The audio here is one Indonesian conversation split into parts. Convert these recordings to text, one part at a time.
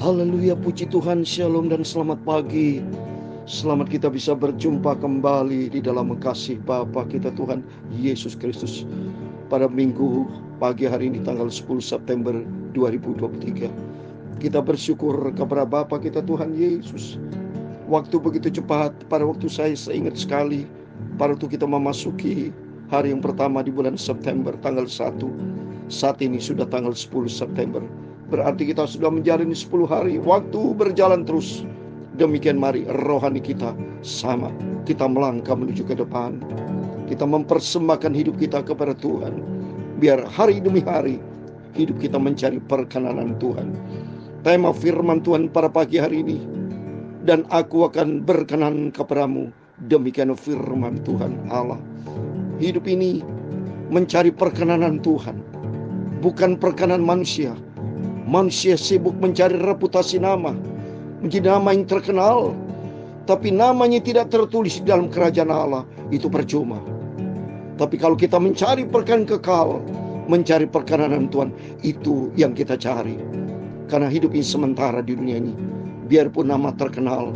Haleluya, puji Tuhan, shalom dan selamat pagi. Selamat kita bisa berjumpa kembali di dalam kasih Bapa kita Tuhan Yesus Kristus pada minggu pagi hari ini tanggal 10 September 2023. Kita bersyukur kepada Bapa kita Tuhan Yesus. Waktu begitu cepat, pada waktu saya ingat sekali, pada waktu kita memasuki hari yang pertama di bulan September tanggal 1. Saat ini sudah tanggal 10 September. Berarti kita sudah menjalani 10 hari. Waktu berjalan terus. Demikian mari rohani kita sama. Kita melangkah menuju ke depan. Kita mempersembahkan hidup kita kepada Tuhan. Biar hari demi hari hidup kita mencari perkenanan Tuhan. Tema firman Tuhan pada pagi hari ini. Dan aku akan berkenan kepadamu. Demikian firman Tuhan Allah. Hidup ini mencari perkenanan Tuhan. Bukan perkenanan manusia. Manusia sibuk mencari reputasi nama, menjadi nama yang terkenal, tapi namanya tidak tertulis di dalam kerajaan Allah, itu percuma. Tapi kalau kita mencari perkenan kekal, mencari perkenanan Tuhan, itu yang kita cari. Karena hidup ini sementara di dunia ini. Biarpun nama terkenal,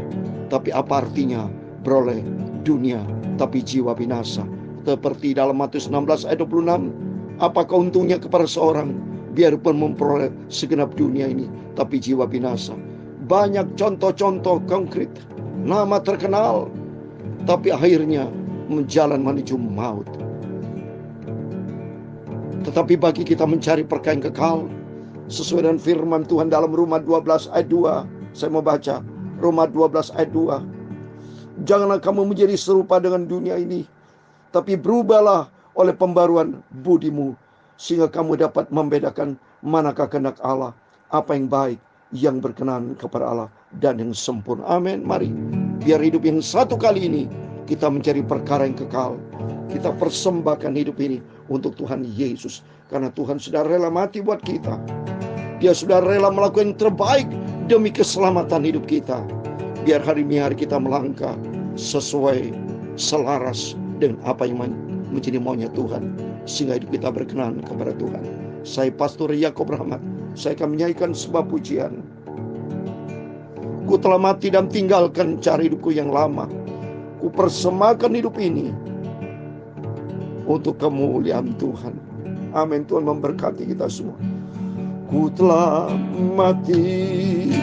tapi apa artinya beroleh dunia tapi jiwa binasa? Seperti dalam Matius 16 ayat 26, apakah untungnya kepada seorang biarpun memperoleh segenap dunia ini tapi jiwa binasa? Banyak contoh-contoh konkret, nama terkenal tapi akhirnya menjalan menuju maut. Tetapi bagi kita mencari perkayaan kekal sesuai dengan firman Tuhan dalam Roma 12 ayat 2, saya mau baca Roma 12 ayat 2. Janganlah kamu menjadi serupa dengan dunia ini, tapi berubahlah oleh pembaruan budimu, sehingga kamu dapat membedakan manakah kehendak Allah, apa yang baik, yang berkenan kepada Allah, dan yang sempurna. Amin. Mari, biar hidup yang satu kali ini kita mencari perkara yang kekal. Kita persembahkan hidup ini untuk Tuhan Yesus. Karena Tuhan sudah rela mati buat kita. Dia sudah rela melakukan yang terbaik demi keselamatan hidup kita. Biar hari ini hari kita melangkah sesuai, selaras dengan apa yang menjadi maunya Tuhan, sehingga hidup kita berkenan kepada Tuhan. Saya Pastor Yakob Rahmat, saya akan menyanyikan sebuah pujian. Ku telah mati dan tinggalkan cara hidupku yang lama. Ku persembahkan hidup ini untuk kemuliaan Tuhan. Amin. Tuhan memberkati kita semua. Ku telah mati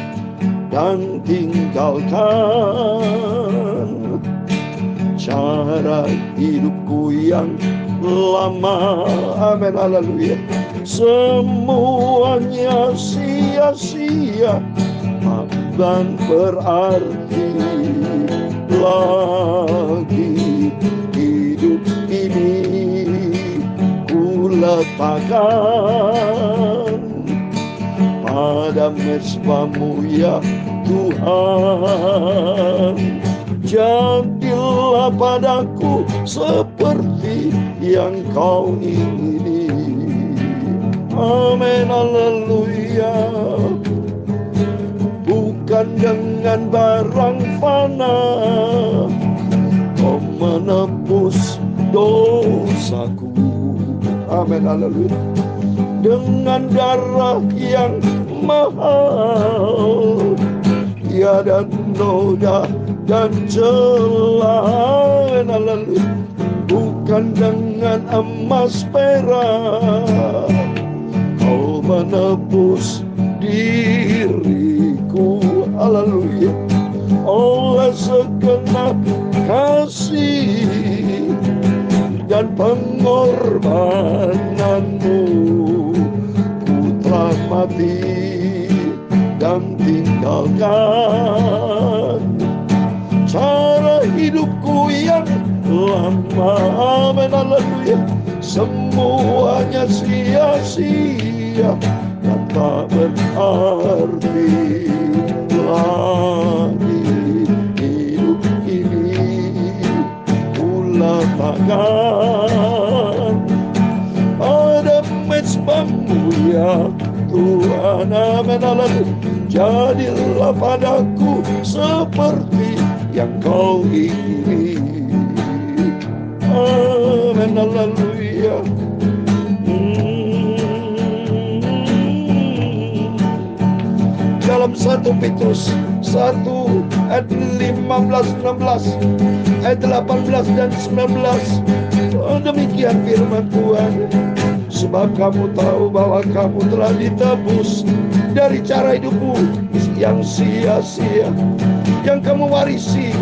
dan tinggalkan cara hidupku yang lama. Amin, haleluya. Semuanya sia-sia dan berarti lagi. Hidup ini ku letakkan pada mezbamu ya Tuhan. Jadilah padaku seperti yang kau ingini. Amin, haleluya. Bukan dengan barang fana kau menebus dosaku. Amin, haleluya. Dengan darah yang mahal, tiada noda dan celah. Haleluya. Bukan dengan emas perak kau menebus diriku. Haleluya. Oleh segenap kasih dan pengorbananmu, ku telah mati dan tinggalkan cara hidupku yang lama. Amin, haleluya. Semuanya sia-sia dan tak berarti lagi. Hidup ini ku letakkan pada mezbamu ya Tuhan. Amin, haleluya. Jadilah padaku seperti yang kau ingini. Amin, haleluya. dalam 1 Petrus 1 ayat 15, 16, ayat 18 dan 19. Demikian firman Tuhan. Sebab kamu tahu bahwa kamu telah ditebus dari cara hidupmu yang sia-sia, yang kamu warisi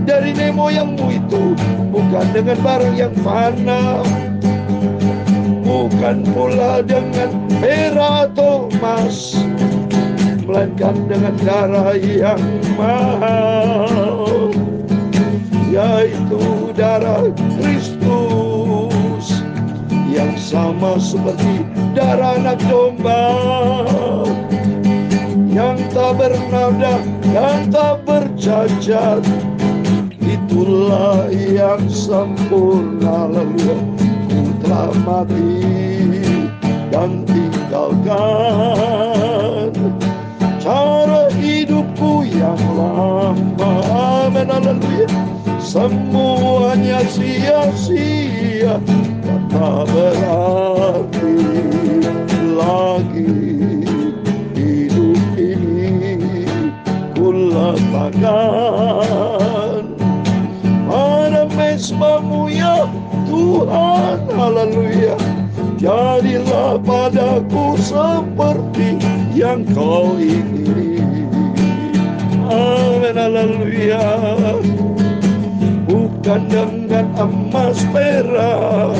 dari nenek moyangmu itu, bukan dengan barang yang fana, bukan pula dengan perak atau emas, melainkan dengan darah yang mahal, yaitu darah Kristus, yang sama seperti darah anak domba, yang tak bernoda dan tak bercacat. Itulah yang sempurna. Lalu ku telah mati dan tinggalkan cara hidupku yang lama. Amin, haleluya. Semuanya sia-sia, tak berarti lagi. Hidup ini ku letakkan pada mesbah-Mu ya Tuhan, haleluya. Jadilah padaku seperti yang Kau ingini. Amin, haleluya. Bukan dengan emas perak,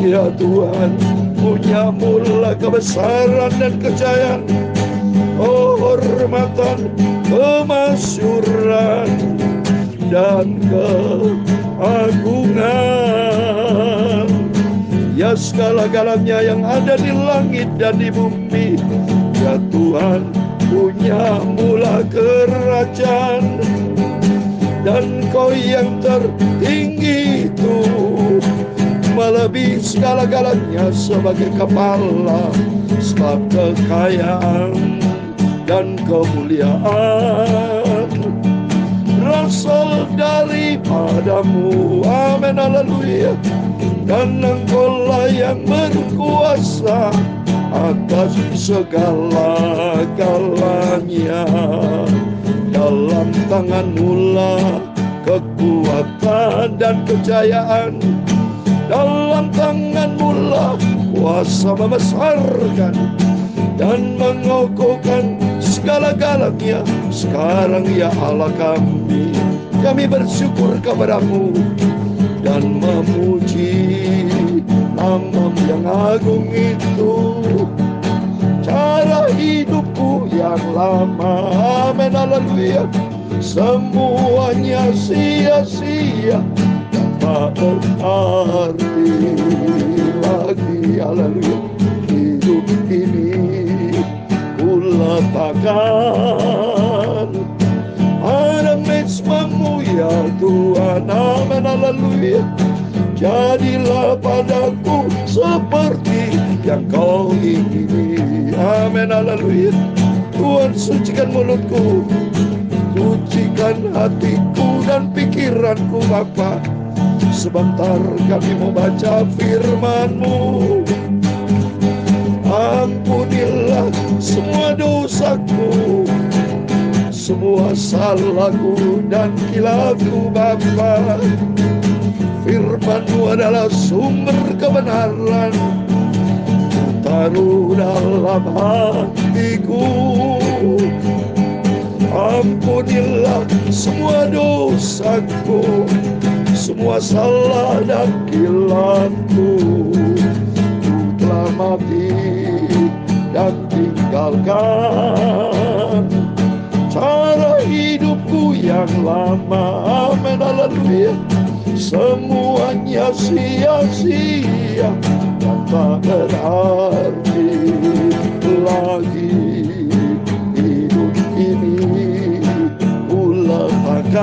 ya Tuhan, punya mula kebesaran dan kejayaan, kehormatan, kemasyuran, dan keagungan. Ya segala-galanya yang ada di langit dan di bumi, ya Tuhan, punya mula kerajaan. Dan Kau yang tertinggi itu melebihi segala-galanya sebagai kepala, sebab kekayaan dan kemuliaan berasal daripada-Mu. Amin, haleluya. Dan Engkau-lah yang berkuasa atas segala-galanya. Dalam tangan-Mu lah kekuatan dan kejayaan. Dalam tangan-Mu lah kuasa membesarkan dan mengokohkan segala-galanya. Sekarang ya Allah kami bersyukur kepada-Mu dan memuji nama-Mu yang agung itu. Cara hidupku yang lama, amin, haleluya, semuanya sia-sia, tak berarti lagi, haleluya. Hidup ini ku letakkan pada mesbah-Mu ya Tuhan, amin, haleluya. Jadilah padaku seperti yang Kau ingini. Amin, haleluya. Tuhan, sucikan mulutku, sucikan hatiku dan pikiranku Bapa. Sebentar kami mau baca firman-Mu. Ampunilah semua dosaku, semua salahku dan kilafku Bapa. Firman-Mu adalah sumber kebenaran. Taruh dalam hatiku. Ampunilah semua dosaku, semua salah dan kilafku. Ku telah mati dan tinggalkan cara hidupku yang lama. Amin, haleluya. Semuanya sia-sia dan tak berarti lagi. Hidup ini ku letakkan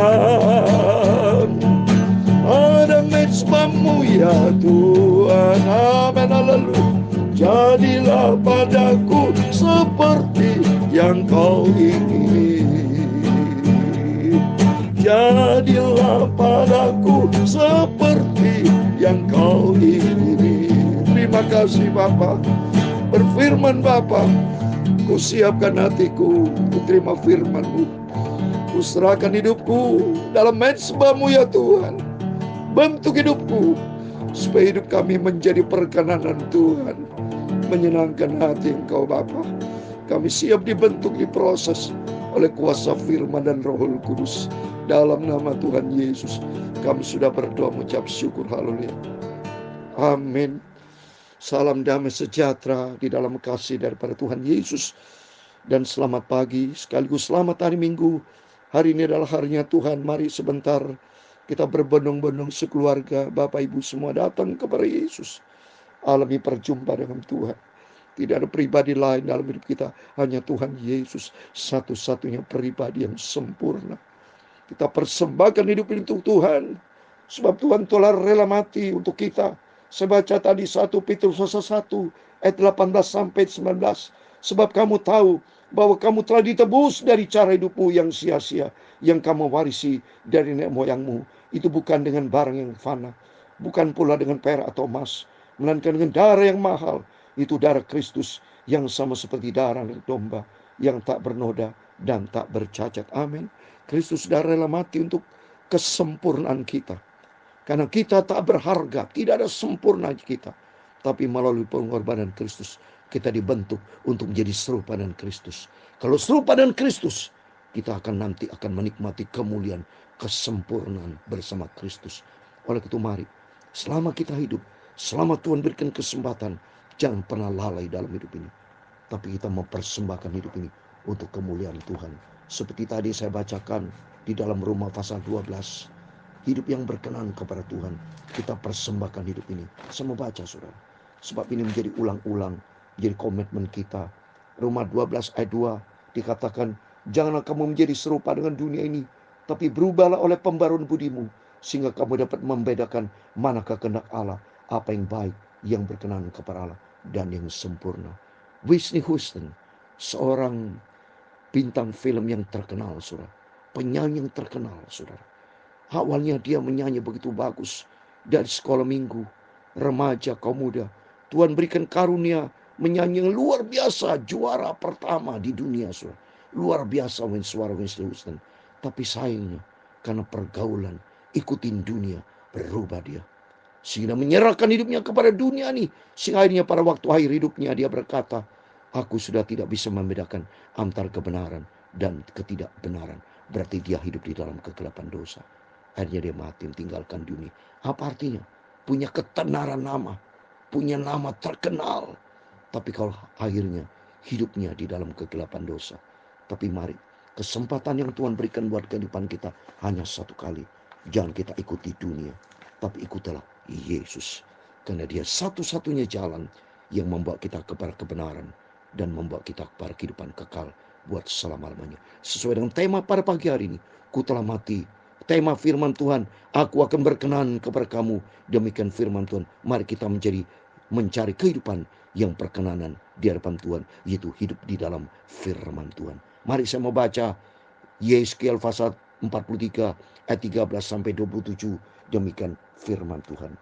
pada mesbah-Mu ya Tuhan, amin, haleluya. Jadilah padaku seperti yang Kau ingini. Jadilah padaku seperti yang Kau ingini. Terima kasih Bapa. Berfirman Bapa, Ku siapkan hatiku untuk terima firman-Mu. Ku serahkan hidupku dalam mezbah-Mu ya Tuhan. Bentuk hidupku supaya hidup kami menjadi perkenanan Tuhan, menyenangkan hati Engkau Bapa. Kami siap dibentuk, diproses oleh kuasa firman dan Roh Kudus. Dalam nama Tuhan Yesus kami sudah berdoa mengucap syukur. Haleluya. Amin. Salam damai sejahtera di dalam kasih daripada Tuhan Yesus. Dan selamat pagi, sekaligus selamat hari Minggu. Hari ini adalah harinya Tuhan. Mari sebentar kita berbondong-bondong sekeluarga, Bapak Ibu semua datang kepada Yesus. Alami perjumpaan dengan Tuhan. Tidak ada pribadi lain dalam hidup kita, hanya Tuhan Yesus, satu-satunya pribadi yang sempurna. Kita persembahkan hidup ini untuk Tuhan, sebab Tuhan telah rela mati untuk kita. Saya baca tadi 1 Petrus 1 ayat 18 sampai 19. Sebab kamu tahu bahwa kamu telah ditebus dari cara hidupmu yang sia-sia, yang kamu warisi dari nenek moyangmu. Itu bukan dengan barang yang fana, bukan pula dengan perak atau emas, melainkan dengan darah yang mahal. Itu darah Kristus yang sama seperti darah domba, yang tak bernoda dan tak bercacat. Amin. Kristus sudah rela mati untuk kesempurnaan kita. Karena kita tak berharga, tidak ada sempurna kita. Tapi melalui pengorbanan Kristus, kita dibentuk untuk menjadi serupa dengan Kristus. Kalau serupa dengan Kristus, kita nanti akan menikmati kemuliaan, kesempurnaan bersama Kristus. Oleh itu mari, selama kita hidup, selama Tuhan berikan kesempatan, jangan pernah lalai dalam hidup ini. Tapi kita mempersembahkan hidup ini untuk kemuliaan Tuhan. Seperti tadi saya bacakan di dalam Roma pasal 12. Hidup yang berkenan kepada Tuhan, kita persembahkan hidup ini. Saya mau baca saudara, sebab ini menjadi ulang-ulang, menjadi komitmen kita. Roma 12 ayat 2 dikatakan, janganlah kamu menjadi serupa dengan dunia ini, tapi berubahlah oleh pembaruan budimu, sehingga kamu dapat membedakan manakah kehendak Allah, apa yang baik, yang berkenan kepada Allah, dan yang sempurna. Whitney Houston, seorang bintang film yang terkenal saudara, penyanyi yang terkenal saudara. Awalnya dia menyanyi begitu bagus. Dari sekolah minggu, remaja, kaum muda, Tuhan berikan karunia menyanyi yang luar biasa. Juara pertama di dunia. Luar biasa suara Whitney Houston. Tapi sayangnya, karena pergaulan, ikutin dunia, berubah dia. Sehingga menyerahkan hidupnya kepada dunia ini. Sehingga akhirnya pada waktu akhir hidupnya dia berkata, aku sudah tidak bisa membedakan antara kebenaran dan ketidakbenaran. Berarti dia hidup di dalam kegelapan dosa. Akhirnya dia mati meninggalkan dunia. Apa artinya? Punya ketenaran nama, punya nama terkenal. Tapi kalau akhirnya hidupnya di dalam kegelapan dosa. Tapi mari, kesempatan yang Tuhan berikan buat kehidupan kita hanya satu kali. Jangan kita ikuti dunia, tapi ikutilah Yesus. Karena dia satu-satunya jalan yang membawa kita kepada kebenaran dan membawa kita kepada kehidupan kekal buat selama-lamanya. Sesuai dengan tema pada pagi hari ini, ku telah mati. Tema firman Tuhan, aku akan berkenan kepada kamu. Demikian firman Tuhan. Mari kita mencari kehidupan yang perkenanan di hadapan Tuhan, yaitu hidup di dalam firman Tuhan. Mari saya mau baca Yeskiel pasal 43 ayat 13 sampai 27. Demikian firman Tuhan.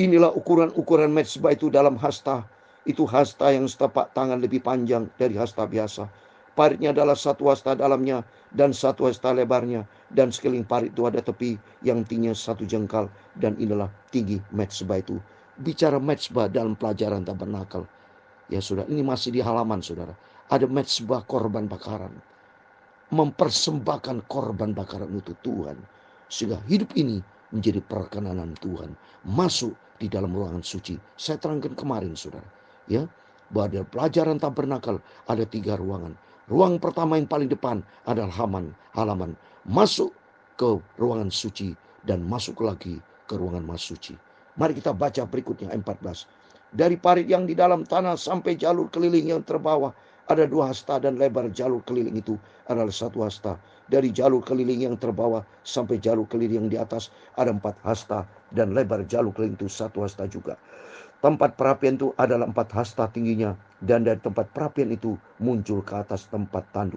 Inilah ukuran mezbah itu dalam hasta. Itu hasta yang setapak tangan lebih panjang dari hasta biasa. Paritnya adalah satu hasta dalamnya dan satu hasta lebarnya. Dan sekeliling parit itu ada tepi yang tingginya 1 jengkal. Dan inilah tinggi mezbah itu. Bicara mezbah dalam pelajaran tabernakel. Ya saudara, ini masih di halaman saudara. Ada mezbah korban bakaran. Mempersembahkan korban bakaran untuk Tuhan. Sehingga hidup ini menjadi perkenanan Tuhan. Masuk di dalam ruangan suci. Saya terangkan kemarin saudara. Ya, bahwa ada pelajaran tabernakel ada 3 ruangan. Ruang pertama yang paling depan adalah halaman. Masuk ke ruangan suci dan masuk lagi ke ruangan mas suci. Mari kita baca berikutnya 14. Dari parit yang di dalam tanah sampai jalur keliling yang terbawah ada 2 hasta dan lebar jalur keliling itu adalah 1 hasta. Dari jalur keliling yang terbawah sampai jalur keliling yang di atas ada 4 hasta dan lebar jalur keliling itu 1 hasta juga. Tempat perapian itu adalah 4 hasta tingginya dan dari tempat perapian itu muncul ke atas tempat tanduk.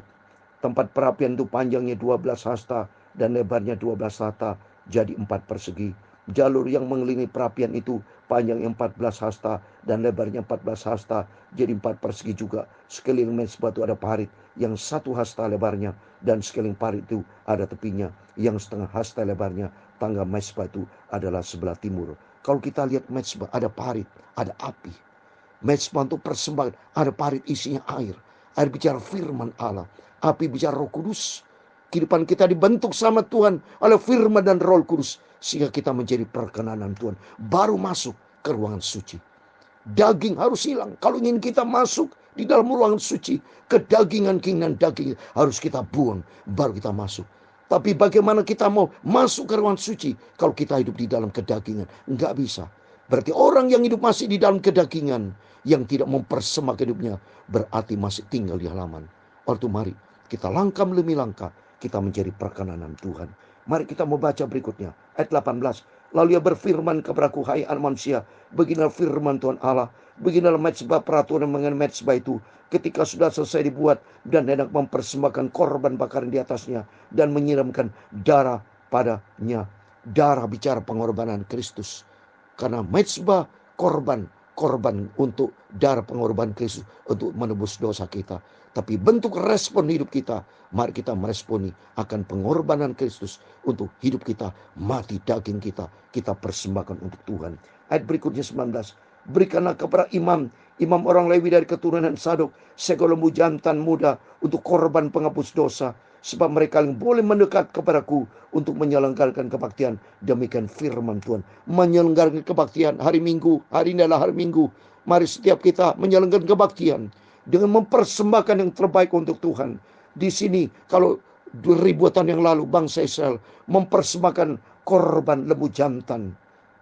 Tempat perapian itu panjangnya 12 hasta dan lebarnya 12 hasta, jadi 4 persegi. Jalur yang mengelilingi perapian itu panjangnya 14 hasta dan lebarnya 14 hasta, jadi 4 persegi juga. Sekeliling mezbah itu ada parit yang 1 hasta lebarnya, dan sekeliling parit itu ada tepinya yang setengah hasta lebarnya. Tangga mezbah itu adalah sebelah timur. Kalau kita lihat mezbah, ada parit, ada api. Mezbah untuk persembahan, ada parit isinya air. Air bicara firman Allah, api bicara Roh Kudus. Kehidupan kita dibentuk sama Tuhan oleh firman dan Roh Kudus, sehingga kita menjadi perkenanan Tuhan. Baru masuk ke ruangan suci. Daging harus hilang. Kalau ingin kita masuk di dalam ruangan suci, kedagingan, keinginan daging harus kita buang, baru kita masuk. Tapi bagaimana kita mau masuk ke ruangan suci kalau kita hidup di dalam kedagingan? Enggak bisa. Berarti orang yang hidup masih di dalam kedagingan, yang tidak mempersembahkan hidupnya, berarti masih tinggal di halaman. Waktu mari kita langkah demi langkah, kita menjadi perkenanan Tuhan. Mari kita membaca berikutnya. Ayat 18. Lalu ia berfirman kepadaku, hai anak manusia, beginilah firman Tuhan Allah. Beginilah mezbah, peraturan mengenai mezbah itu. Ketika sudah selesai dibuat dan hendak mempersembahkan korban bakaran di atasnya dan menyiramkan darah padanya. Darah bicara pengorbanan Kristus. Karena mezbah korban untuk darah pengorbanan Kristus untuk menebus dosa kita. Tapi bentuk respon hidup kita, mari kita meresponi akan pengorbanan Kristus untuk hidup kita, mati daging kita, kita persembahkan untuk Tuhan. Ayat berikutnya 19. Berikanlah kepada imam orang Lewi dari keturunan Sadok seekor lembu jantan muda untuk korban penghapus dosa, sebab mereka yang boleh mendekat kepadaku untuk menyelenggarakan kebaktian. Demikian firman Tuhan. Menyelenggarakan kebaktian hari Minggu, hari ini adalah hari Minggu. Mari setiap kita menyelenggarakan kebaktian dengan mempersembahkan yang terbaik untuk Tuhan. Di sini kalau ribuan tahun yang lalu bangsa Israel mempersembahkan korban lembu jantan,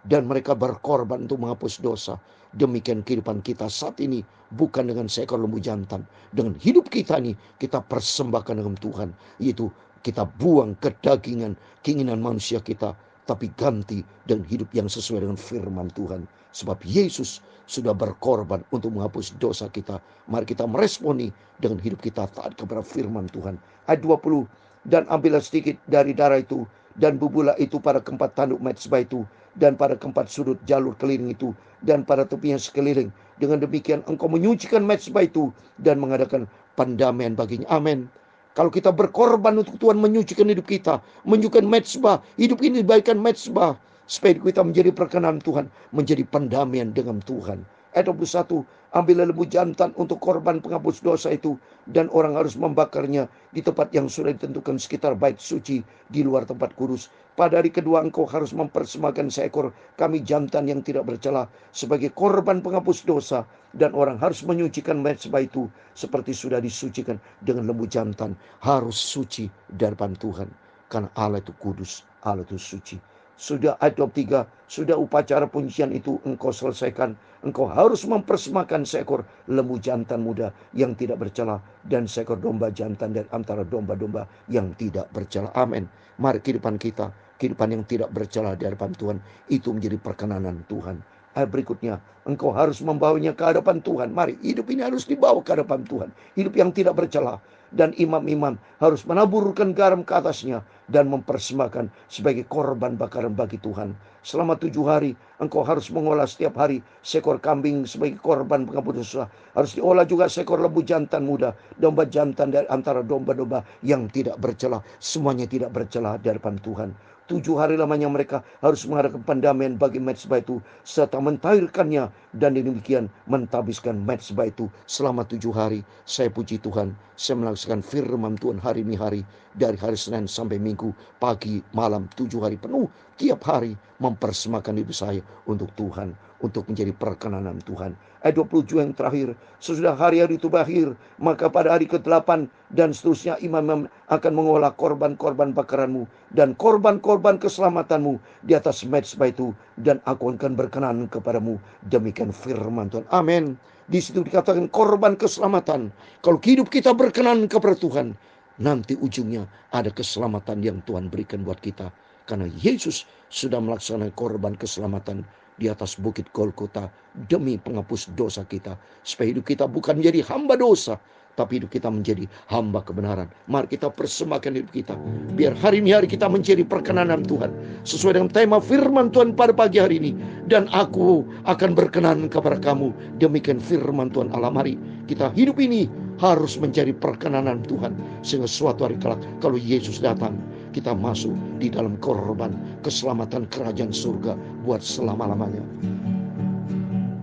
dan mereka berkorban untuk menghapus dosa. Demikian kehidupan kita saat ini, bukan dengan seekor lembu jantan. Dengan hidup kita ini, kita persembahkan dengan Tuhan. Yaitu kita buang kedagingan, keinginan manusia kita, tapi ganti dengan hidup yang sesuai dengan firman Tuhan. Sebab Yesus sudah berkorban untuk menghapus dosa kita. Mari kita meresponi dengan hidup kita taat kepada firman Tuhan. Ayat 20. Dan ambillah sedikit dari darah itu, dan bubulah itu pada keempat tanduk mezbah itu, dan pada keempat sudut jalur keliling itu, dan pada tepinya sekeliling. Dengan demikian engkau menyucikan mezbah itu dan mengadakan pendamaian baginya. Amin. Kalau kita berkorban untuk Tuhan, menyucikan hidup kita, menyucikan mezbah, hidup ini dibaikan mezbah, supaya kita menjadi perkenan Tuhan, menjadi pendamaian dengan Tuhan. Ayat 21. Ambillah lembu jantan untuk korban penghapus dosa itu, dan orang harus membakarnya di tempat yang sudah ditentukan sekitar bait suci, di luar tempat kudus. Pada hari kedua engkau harus mempersembahkan seekor kambing jantan yang tidak bercela sebagai korban penghapus dosa, dan orang harus menyucikan mezbah itu seperti sudah disucikan dengan lembu jantan. Harus suci di hadapan Tuhan, karena Allah itu kudus, Allah itu suci. Sudah ayat 23, sudah upacara pujian itu engkau selesaikan, engkau harus mempersembahkan seekor lembu jantan muda yang tidak bercela, dan seekor domba jantan dari antara domba-domba yang tidak bercela. Amin. Mari kehidupan kita, kehidupan yang tidak bercela di hadapan Tuhan, itu menjadi perkenanan Tuhan. Ayat berikutnya, engkau harus membawanya ke hadapan Tuhan. Mari, hidup ini harus dibawa ke hadapan Tuhan. Hidup yang tidak bercela. Dan imam-imam harus menaburkan garam ke atasnya dan mempersembahkan sebagai korban bakaran bagi Tuhan. Selama 7 hari engkau harus mengolah setiap hari seekor kambing sebagai korban penghapus dosa. Harus diolah juga seekor lembu jantan muda, domba jantan dari antara domba-domba yang tidak bercela. Semuanya tidak bercela di hadapan Tuhan. 7 hari lamanya mereka harus mengadakan pendamaian bagi mezbah itu, serta mentahirkannya, dan demikian mentabiskan mezbah itu selama 7 hari. Saya puji Tuhan, saya melaksanakan firman Tuhan hari ini hari, dari hari Senin sampai Minggu, pagi, malam, 7 hari penuh, tiap hari mempersembahkan hidup saya untuk Tuhan, untuk menjadi perkenanan Tuhan. Ayat 27 yang terakhir, sesudah hari-hari itu berakhir, maka pada hari ke-8 dan seterusnya imam akan mengolah korban-korban bakaranmu dan korban-korban keselamatanmu di atas mezbah itu, dan aku akan berkenan kepadamu. Demikian firman Tuhan. Amin. Di situ dikatakan korban keselamatan. Kalau hidup kita berkenan kepada Tuhan, nanti ujungnya ada keselamatan yang Tuhan berikan buat kita. Karena Yesus sudah melaksanakan korban keselamatan di atas bukit Golgota demi penghapus dosa kita, supaya hidup kita bukan menjadi hamba dosa, tapi hidup kita menjadi hamba kebenaran. Mari kita persembahkan hidup kita, biar hari ini hari kita menjadi perkenanan Tuhan, sesuai dengan tema firman Tuhan pada pagi hari ini. Dan aku akan berkenan kepada kamu, demikian firman Tuhan Allah. Mari kita hidup ini harus menjadi perkenanan Tuhan, sehingga suatu hari kelak kalau Yesus datang, kita masuk di dalam korban keselamatan kerajaan surga buat selama-lamanya.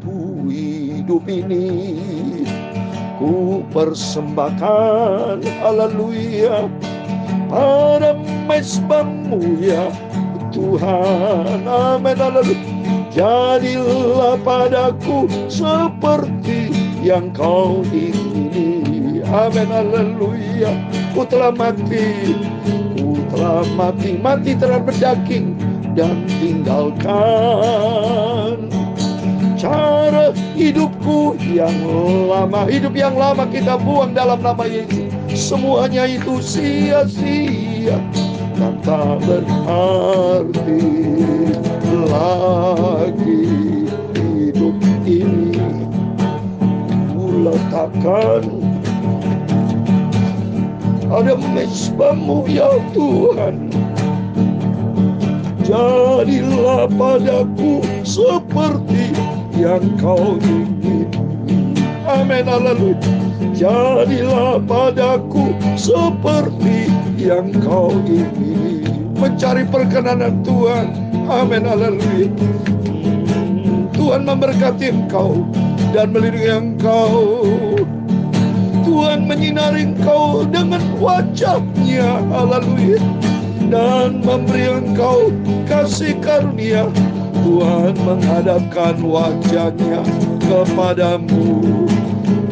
Ku hidup ini ku persembahkan, haleluya, pada mezbah-Mu ya Tuhan, amin, haleluya. Jadilah padaku seperti yang Kau ingini, amin, haleluya. Ku telah mati, mati terhadap daging, dan tinggalkan cara hidupku yang lama. Hidup yang lama kita buang dalam nama Yesus. Semuanya itu sia-sia dan tak berarti lagi. Hidup ini ku letakkan ada mezbah-Mu ya Tuhan. Jadilah padaku seperti yang Kau ingin, amin, haleluya. Jadilah padaku seperti yang Kau ingin. Mencari perkenanan Tuhan, amin, haleluya. Tuhan memberkati engkau dan melindungi engkau. Tuhan menyinari engkau dengan wajah-Nya, haleluya, dan memberi engkau kasih karunia. Tuhan menghadapkan wajah-Nya kepadamu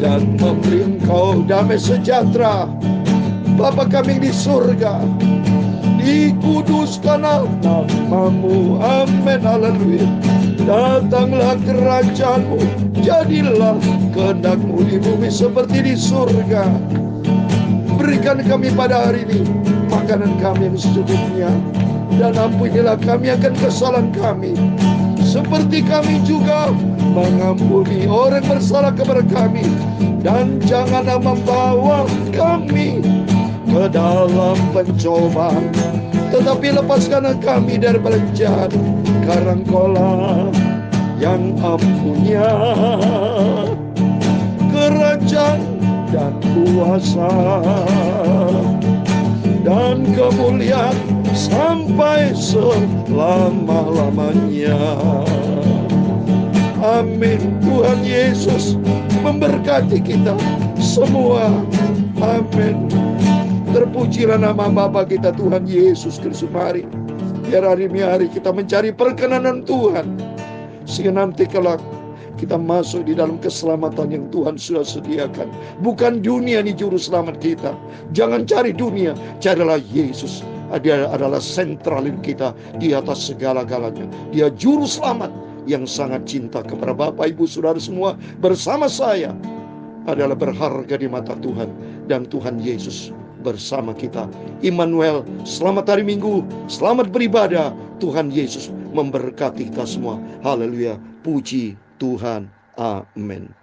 dan memberi engkau damai sejahtera. Bapa kami di surga, dikuduskanlah nama-Mu, amin, haleluya. Datanglah kerajaan-Mu, jadilah kehendak-Mu di bumi seperti di surga. Berikan kami pada hari ini makanan kami yang secukupnya, dan ampunilah kami akan kesalahan kami, seperti kami juga mengampuni orang bersalah kepada kami. Dan janganlah membawa kami ke dalam pencobaan, tetapi lepaskanlah kami dari jahat, karena Engkau-lah yang ampunya kerajaan dan kuasa dan kemuliaan sampai selama-lamanya. Amin. Tuhan Yesus memberkati kita semua. Amin. Terpujilah nama Bapa kita Tuhan Yesus Kristus. Mari biar hari ini hari kita mencari perkenanan Tuhan, sehingga nanti kelak kita masuk di dalam keselamatan yang Tuhan sudah sediakan. Bukan dunia ini juru selamat kita. Jangan cari dunia, carilah Yesus. Dia adalah sentralin kita di atas segala-galanya. Dia juru selamat yang sangat cinta kepada Bapak, Ibu, Saudara semua bersama saya adalah berharga di mata Tuhan. Dan Tuhan Yesus bersama kita. Immanuel, selamat hari Minggu, selamat beribadah. Tuhan Yesus memberkati kita semua. Haleluya, puji Tuhan. Amin.